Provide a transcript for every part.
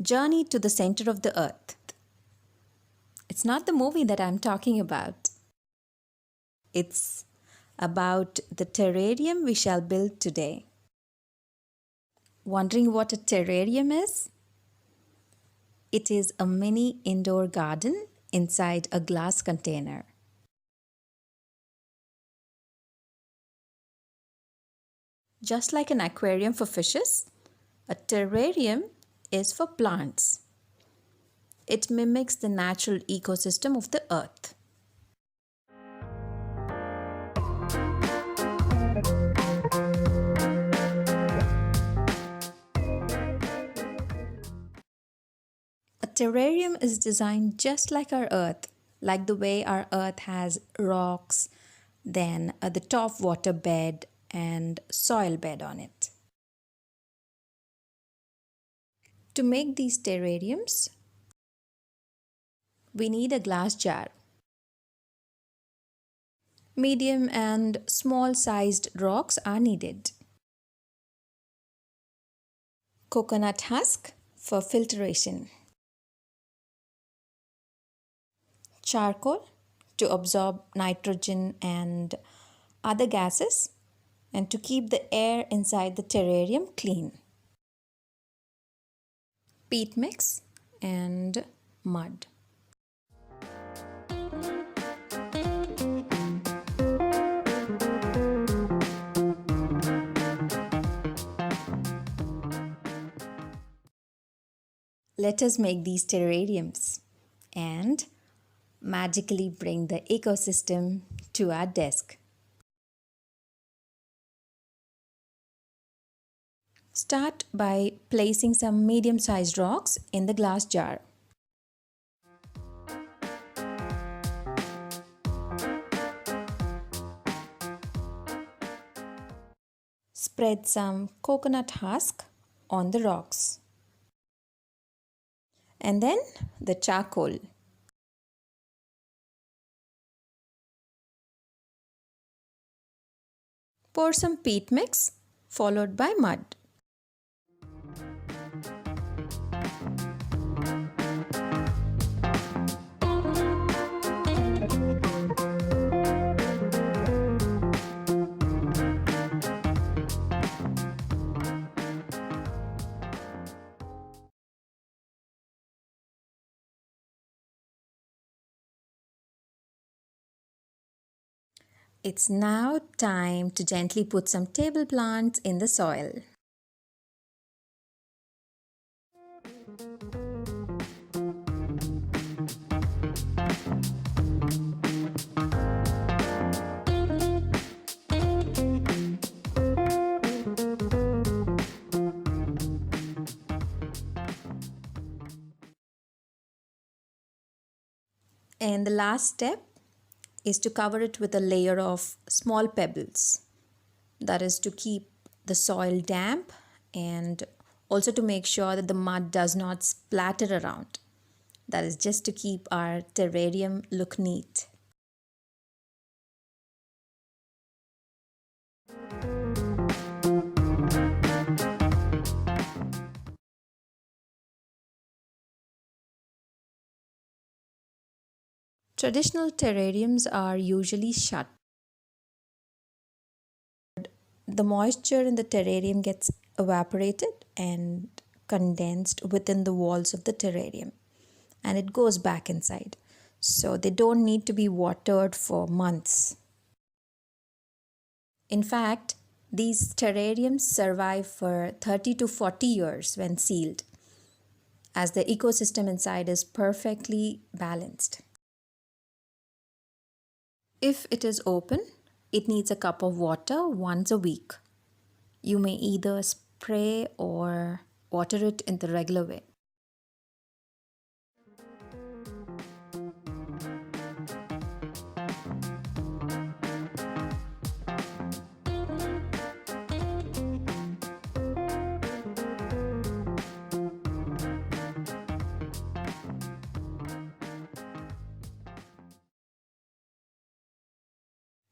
Journey to the Center of the Earth. It's not the movie that I'm talking about. It's about the terrarium we shall build today. Wondering what a terrarium is? It is a mini indoor garden inside a glass container. Just like an aquarium for fishes, a terrarium is for plants. It mimics the natural ecosystem of the earth. A terrarium is designed just like our earth, like the way our earth has rocks, then the top water bed and soil bed on it. To make these terrariums, we need a glass jar. Medium and small sized rocks are needed. Coconut husk for filtration. Charcoal to absorb nitrogen and other gases and to keep the air inside the terrarium clean. Peat mix and mud. Let us make these terrariums and magically bring the ecosystem to our desk. Start by placing some medium-sized rocks in the glass jar. Spread some coconut husk on the rocks. And then the charcoal. Pour some peat mix followed by mud. It's now time to gently put some table plants in the soil. And the last step is to cover it with a layer of small pebbles. That is to keep the soil damp and also to make sure that the mud does not splatter around. That is just to keep our terrarium look neat. Traditional terrariums are usually shut. The moisture in the terrarium gets evaporated and condensed within the walls of the terrarium, and it goes back inside. So they don't need to be watered for months. In fact, these terrariums survive for 30 to 40 years when sealed, as the ecosystem inside is perfectly balanced. If it is open, it needs a cup of water once a week. You may either spray or water it in the regular way.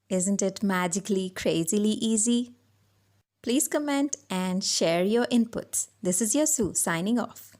Isn't it magically, crazily easy? Please comment and share your inputs. This is your Sue signing off.